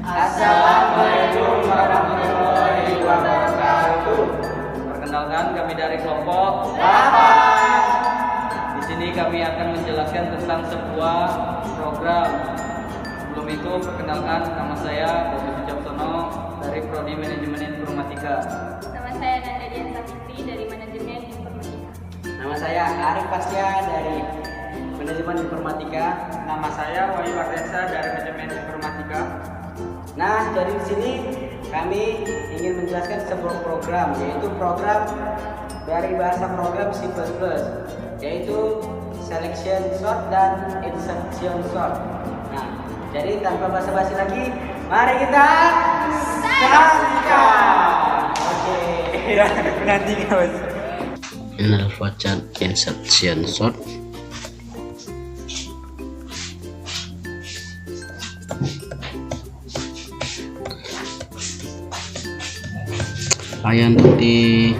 Assalamualaikum warahmatullahi wabarakatuh. Perkenalkan, kami dari kelompok 8. Di sini kami akan menjelaskan tentang sebuah program. Sebelum itu, perkenalkan, nama saya Bobi Sucapsono dari Prodi Manajemen Informatika. Nama saya Nanda Dian Sapitri dari Manajemen Informatika. Nama saya Arif Pasya dari Manajemen Informatika. Nama saya Wahyu Ardensa dari Manajemen Informatika. Nah, jadi di sini kami ingin menjelaskan sebuah program, yaitu program dari bahasa program C++, yaitu selection sort dan insertion sort. Nah, jadi tanpa basa-basi lagi, mari kita saksikan. Oke. Nanti guys. Inner flowchart insertion sort. Supaya untuk di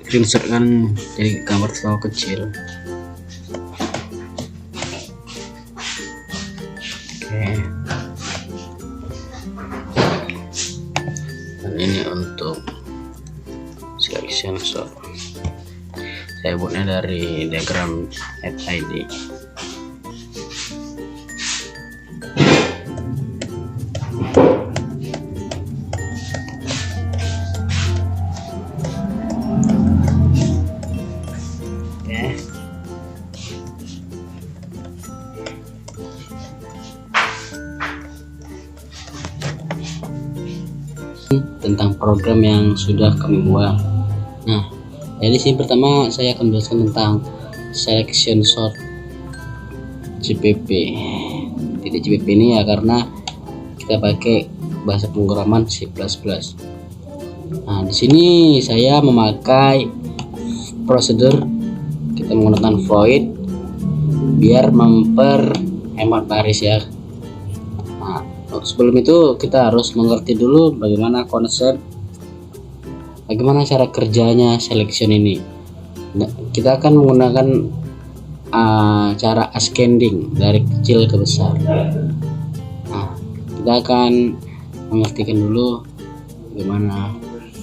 screenshot kan jadi gambar terlalu kecil. Oke. Dan ini untuk selection sort. Saya buatnya dari diagram id. Tentang program yang sudah kami buat. Nah, jadi sini pertama saya akan menjelaskan tentang selection sort CPP. Titik CPP ini ya karena kita pakai bahasa pemrograman C++. Nah, di sini saya memakai prosedur kita menggunakan void biar memperhemat baris ya. Nah, sebelum itu kita harus mengerti dulu bagaimana cara kerjanya selection ini. Nah, kita akan menggunakan cara ascending dari kecil ke besar. Nah, kita akan mengertikan dulu bagaimana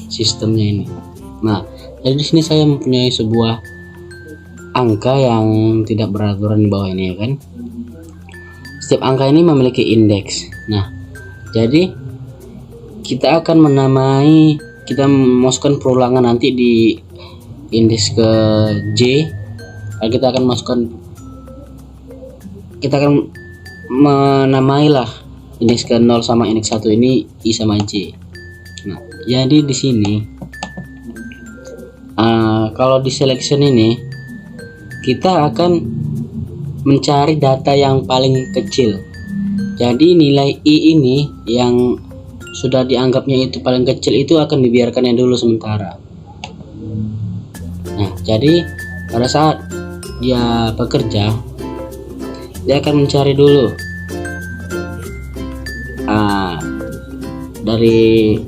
sistemnya ini. Nah, jadi di sini saya mempunyai sebuah angka yang tidak beraturan di bawah ini ya kan. Setiap angka ini memiliki indeks. Nah, jadi kita akan kita memasukkan perulangan nanti di indeks ke J. Kita akan menamailah indeks ke 0 sama indeks 1 ini I sama J. Nah, jadi di sini kalau di selection ini kita akan mencari data yang paling kecil. Jadi nilai I ini yang sudah dianggapnya itu paling kecil itu akan dibiarkannya dulu sementara. Nah, jadi pada saat dia bekerja, dia akan mencari dulu dari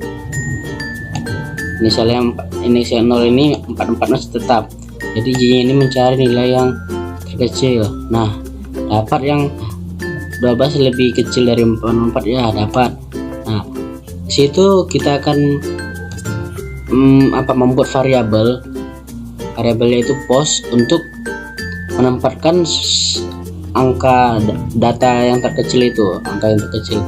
misalnya indeks 0 ini 44 masih tetap. Jadi J ini mencari nilai yang terkecil. Nah, dapat yang 12 lebih kecil dari 44 ya dapat. Nah, situ kita akan membuat variabelnya itu post untuk menempatkan angka data yang terkecil itu, angka yang terkecil.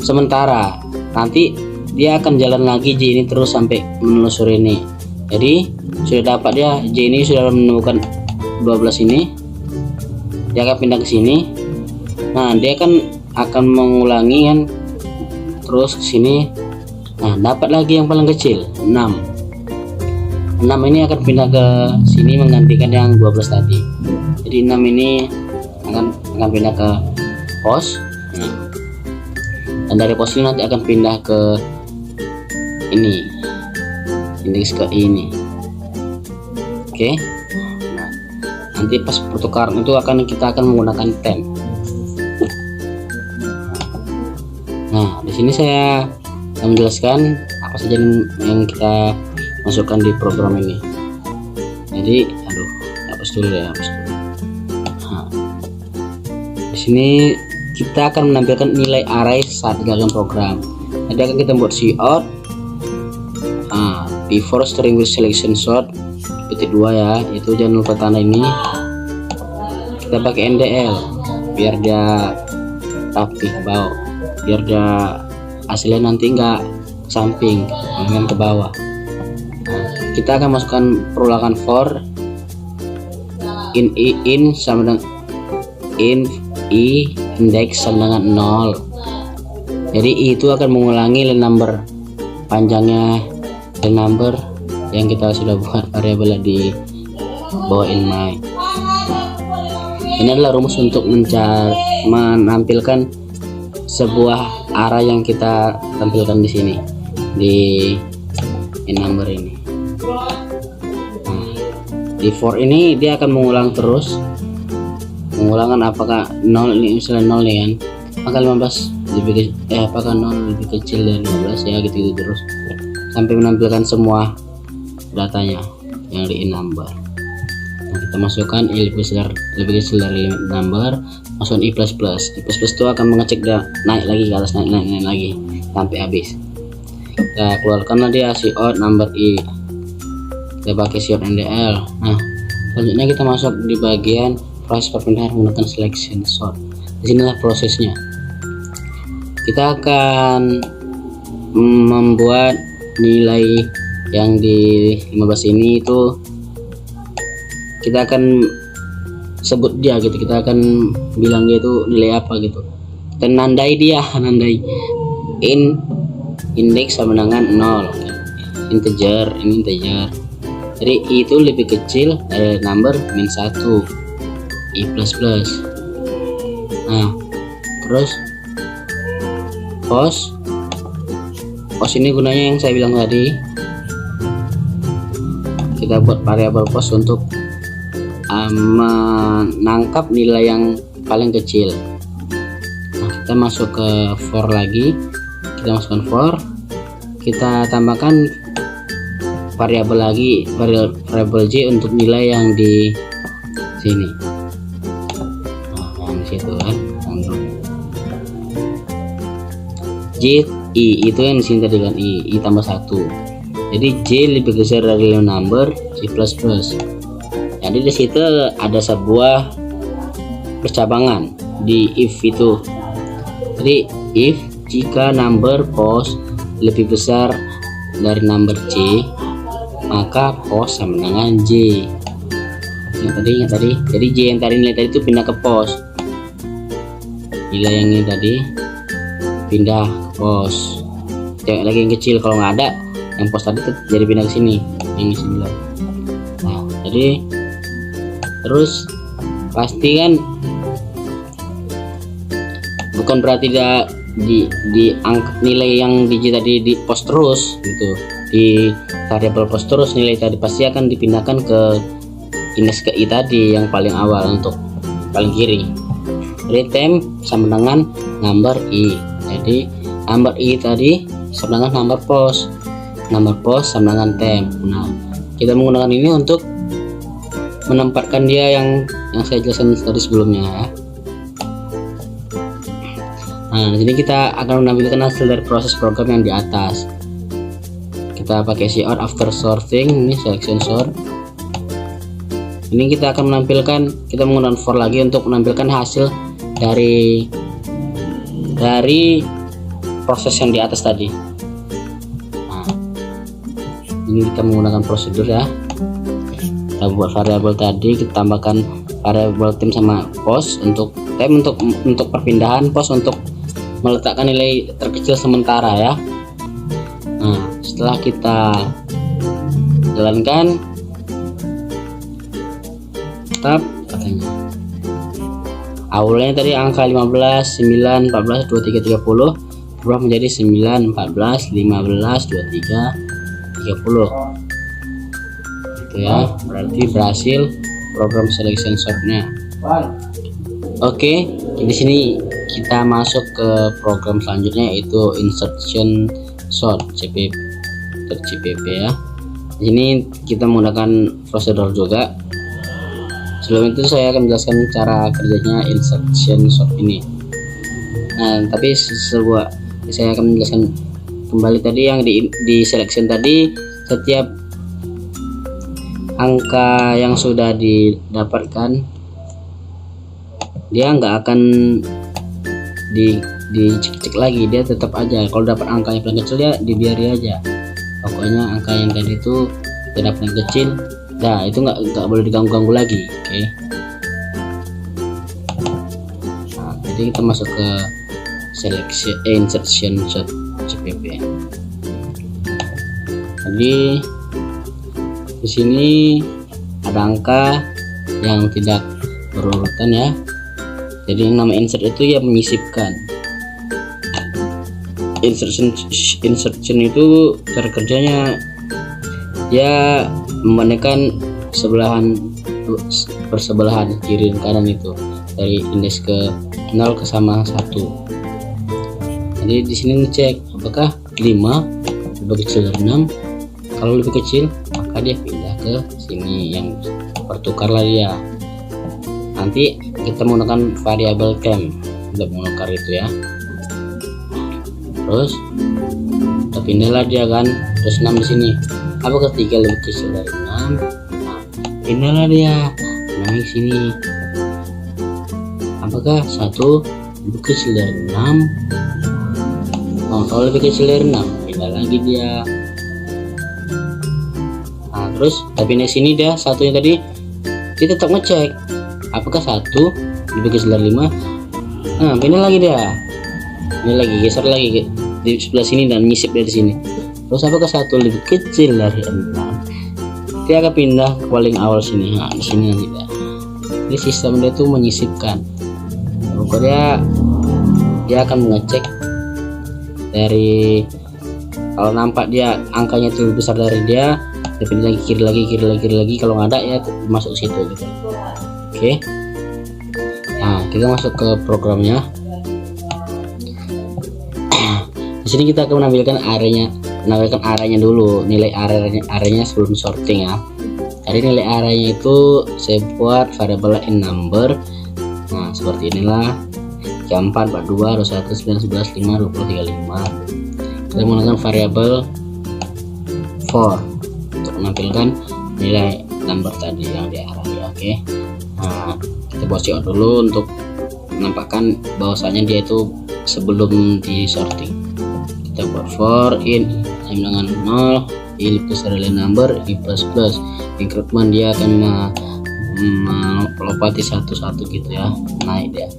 Sementara nanti dia akan jalan lagi J ini terus sampai menelusuri ini. Jadi sudah dapat dia J ini sudah menemukan 12 ini. Dia akan pindah ke sini. Nah, dia akan mengulangi kan terus ke sini. Nah, dapat lagi yang paling kecil 6 ini akan pindah ke sini menggantikan yang 12 tadi. Jadi 6 ini akan pindah ke pos. Nah, dan dari pos ini nanti akan pindah ke ini indeks ke ini. Oke. Nah, nanti pas pertukaran itu kita akan menggunakan temp. Nah, di sini saya akan menjelaskan apa saja yang kita masukkan di program ini. Jadi, hapus dulu ya, hapus dulu. Nah, di sini kita akan menampilkan nilai array saat dijalankan program. Jadi akan kita buat cout before string with selection sort petik 2 ya, itu jangan lupa tanda ini. Kita pakai NDL biar dia rapih ke bawah, biar dia hasilnya nanti enggak ke samping melainkan ke bawah. Kita akan masukkan perulangan for in sama dengan index sama dengan 0. Jadi itu akan mengulangi line number panjangnya line number yang kita sudah buat variabel di bawah in my. Ini adalah rumus untuk menampilkan sebuah array yang kita tampilkan di sini di in number ini. Di for ini dia akan mengulang terus, mengulangan apakah 0 ini misalnya 0 nih kan, maka 15 lebih apakah 0 lebih kecil dari 15 ya, gitu terus sampai menampilkan semua datanya yang di in number. Nah, kita masukkan i lebih kecil dari number, masukkan i++. I++ itu akan mengecek dia naik lagi ke atas, naik lagi sampai habis. Kita keluarkanlah dia cout number i, kita pakai cout NDL. Nah, selanjutnya kita masuk di bagian proses perpindahan menggunakan selection sort. Disinilah prosesnya. Kita akan membuat nilai yang di 15 ini itu kita akan sebut dia gitu, kita akan bilang dia itu nilai apa gitu, dan nandai dia, nandai index sama dengan 0, integer, ini integer. Jadi i itu lebih kecil dari number min 1, i++. Nah, terus post ini gunanya yang saya bilang tadi, kita buat variabel post untuk menangkap nilai yang paling kecil. Nah, kita masuk ke for lagi, kita masukkan for, kita tambahkan variabel lagi, variabel j untuk nilai yang di sini. Nah, yang di situ kan, j i itu yang di sini tadi kan, i tambah 1. Jadi j lebih besar dari number j++. Jadi di situ ada sebuah percabangan di if itu. Jadi if jika number post lebih besar dari number j, maka post sama dengan j. Ingat tadi. Jadi j yang tadi nilai tadi itu pindah ke post. Nilai yang ini tadi pindah ke post. Jangan lagi yang kecil, kalau nggak ada yang post tadi jadi pindah ke sini. Ini 9. Nah, jadi terus pasti kan bukan berarti di angka nilai yang di tadi di post terus gitu, di variabel post terus, nilai tadi pasti akan dipindahkan ke index ke i tadi yang paling awal untuk paling kiri. Jadi temp sama dengan number i, jadi number i tadi sama dengan number post sama dengan temp. Nah, kita menggunakan ini untuk menempatkan dia yang saya jelaskan tadi sebelumnya ya. Nah, di sini kita akan menampilkan hasil dari proses program yang di atas. Kita pakai cout after sorting, ini selection sort. Ini kita akan menampilkan, kita menggunakan for lagi untuk menampilkan hasil dari proses yang di atas tadi. Nah, ini kita menggunakan prosedur ya. Kita buat variabel tadi, kita tambahkan variabel tim sama post untuk temp untuk perpindahan, post untuk meletakkan nilai terkecil sementara ya. Nah, setelah kita jalankan tab katanya awalnya tadi angka 15, 9, 14, 23, 30 berubah menjadi 9, 14, 15, 23, 30 gitu ya, berarti berhasil program selection sortnya. Oke, di sini kita masuk ke program selanjutnya, yaitu insertion sort cpp ya. Di sini kita menggunakan prosedur juga. Sebelum itu saya akan menjelaskan cara kerjanya insertion sort ini. Nah, tapi sebuah saya akan menjelaskan kembali tadi yang di selection tadi, setiap angka yang sudah didapatkan dia nggak akan dicek lagi, dia tetap aja kalau dapat angka yang paling kecil ya dibiari aja. Pokoknya angka yang tadi itu tidak paling kecil, nah itu nggak boleh diganggu-ganggu lagi. Oke. Nah, jadi kita masuk ke selection insertion CPP. Jadi di sini ada angka yang tidak berurutan ya. Jadi yang nama insert itu ya menyisipkan. Insertion itu cara kerjanya ya membandingkan bersebelahan kiri dan kanan itu dari indeks ke 0 ke sama 1. Jadi di sini ngecek apakah 5 lebih kecil dari 6. Kalau lebih kecil maka dia pindah ke sini, yang bertukarlah dia. Nanti kita menggunakan variabel temp untuk menukar itu ya. Terus kita pindahlah dia kan, terus 6 di sini. Apakah 3 lebih kecil dari 6? Nah, pindahlah dia naik sini. Apakah 1 lebih kecil dari 6? Oh, kalau lebih kecil dari 6 pindah lagi dia. Nah, terus tapi di sini dia satunya tadi kita tetap ngecek apakah 1 lebih kecil dari 5. Nah, pindah lagi dia. Ini lagi geser lagi di sebelah sini dan nyisip dari sini. Terus apakah 1 lebih kecil dari 6? Dia akan pindah ke paling awal sini. Nah, di sini nanti dia. Jadi sistem dia itu menyisipkan. Pokoknya dia akan mengecek dari kalau nampak dia angkanya itu lebih besar dari dia pindah lagi kiri lagi. Kalau nggak ada ya masuk situ gitu. Oke. Nah, kita masuk ke programnya. Nah, di sini kita akan menampilkan arraynya dulu, nilai arraynya sebelum sorting ya. Jadi nilai arraynya itu saya buat variabel in number. Nah, seperti inilah 34, 42, 21, 9, 11, 5, 20, 35. Kita menggunakan variabel for untuk menampilkan nilai number tadi yang di array. Oke. Nah, kita buat cout dulu untuk menampakkan bahwasanya dia itu sebelum di sorting. Kita buat for in dengan 0 i besar dari number i plus increment, dia akan melopati satu-satu gitu ya, naik dia.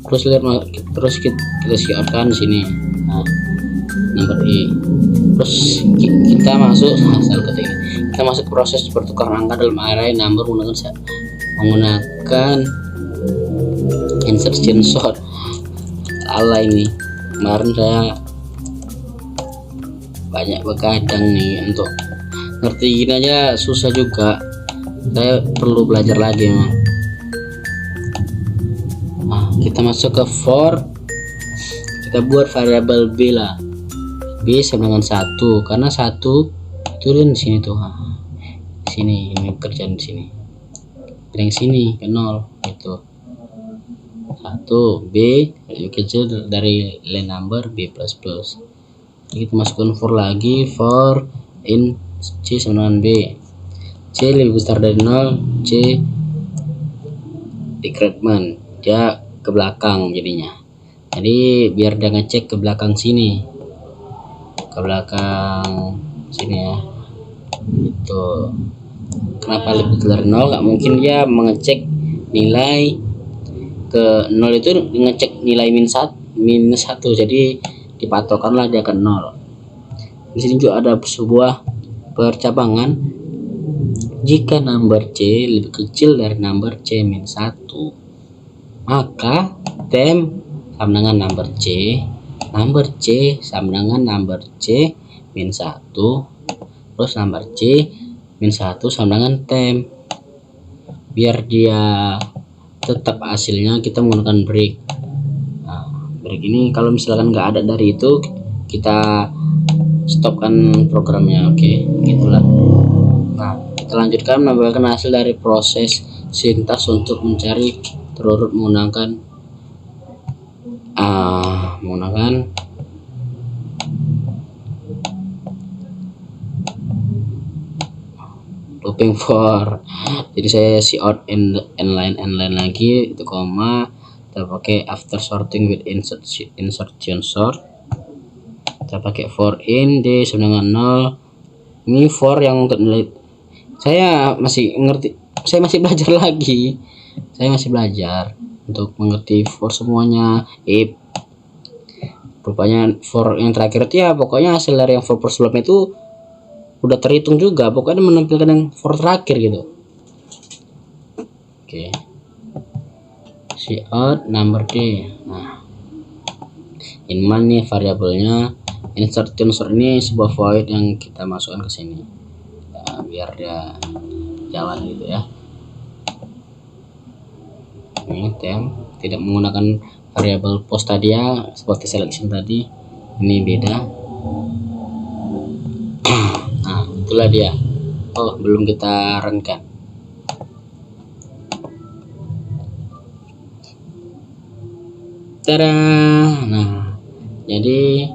Terus lihat, terus kita siapkan di sini. Nah, number i. Terus kita masuk kita masuk proses pertukaran angka dalam array number menggunakan insertion sort. Salah ini, kemarin saya banyak begadang nih, untuk ngerti gini aja susah juga, saya perlu belajar lagi memang. Nah, kita masuk ke for, kita buat variabel b lah, b sama dengan 1 karena 1 turun di sini tuh. Di sini ini kerjaan di sini, yang sini ke 0 itu 1 b lebih kecil dari line number b plus. Jadi kita masukkan for lagi, for in c sama dengan b, c lebih besar dari 0, c decrement, dia ke belakang jadinya. Jadi biar dia ngecek ke belakang sini, ke belakang sini ya. Itu kenapa lebih kecil dari 0? Nggak mungkin dia mengecek nilai ke 0 itu ngecek nilai minus 1, jadi dipatokanlah dia ke 0. Di sini juga ada sebuah percabangan, jika number c lebih kecil dari number c min 1, maka temp sama dengan number c sama dengan number c min 1, terus number c min 1 sama dengan temp. Biar dia tetap hasilnya kita menggunakan break. Nah, break ini kalau misalkan nggak ada dari itu kita stopkan programnya. Oke, gitulah. Nah, kita lanjutkan menambahkan hasil dari proses sintaks untuk mencari terurut menggunakan menggunakan looping for. Jadi saya out inline lagi itu koma, kita pakai after sorting with insertion sort, kita pakai for in d sama dengan 0. Ini for yang untuk nilai, saya masih ngerti, saya masih belajar lagi, saya masih belajar untuk mengerti for semuanya. If rupanya for yang terakhir itu ya pokoknya hasil dari yang for sebelumnya itu udah terhitung juga, pokoknya menampilkan yang for terakhir gitu. Oke, out number d. Nah, in mana nih variabelnya, insertion sort ini sebuah void yang kita masukkan ke sini, nah, biar dia jalan gitu ya. Ini temp, tidak menggunakan variabel post tadi ya, seperti selection tadi. Ini beda. Nah, itulah dia. Oh, belum kita run-kan. Tada. Nah, jadi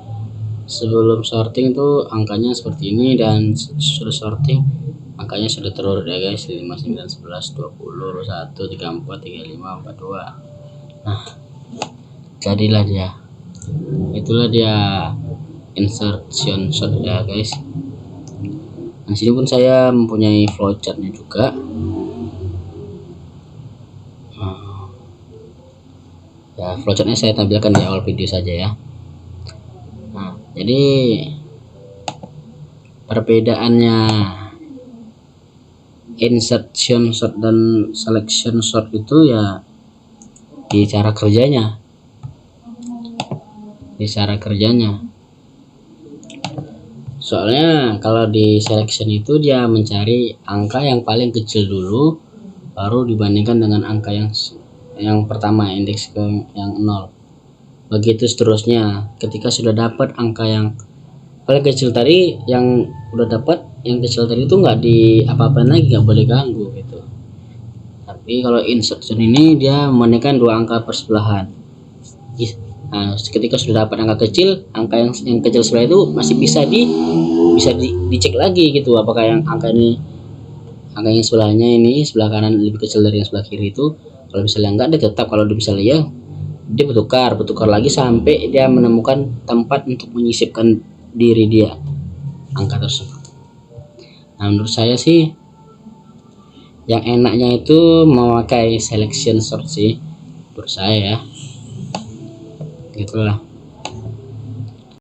sebelum sorting itu angkanya seperti ini, dan sudah sorting angkanya sudah terurut ya guys, 5, 9, 11, 20, 21, 34, 35, 42. Nah, jadilah dia. Itulah dia insertion sort ya guys. Nah, sini pun saya mempunyai flowchartnya juga. Ya, flowchartnya saya tampilkan di awal video saja ya. Nah, jadi perbedaannya insertion sort dan selection sort itu ya di cara kerjanya. Soalnya kalau di selection itu dia mencari angka yang paling kecil dulu, baru dibandingkan dengan angka yang pertama, indeks ke yang 0. Begitu seterusnya. Ketika sudah dapat angka yang paling kecil tadi, yang udah dapat yang kecil tadi itu nggak di apa-apain lagi, nggak boleh ganggu gitu. Tapi kalau insertion ini dia membandingkan dua angka persebelahan. Nah, ketika sudah dapat angka kecil, angka yang kecil sebelah itu masih bisa dicek lagi gitu, apakah yang angka yang sebelahnya ini sebelah kanan lebih kecil dari yang sebelah kiri itu. Kalau misalnya enggak, dia tetap, kalau misalnya ya dia bertukar lagi sampai dia menemukan tempat untuk menyisipkan diri dia angka tersebut. Nah, menurut saya sih yang enaknya itu memakai selection sort sih, menurut saya ya, gitulah.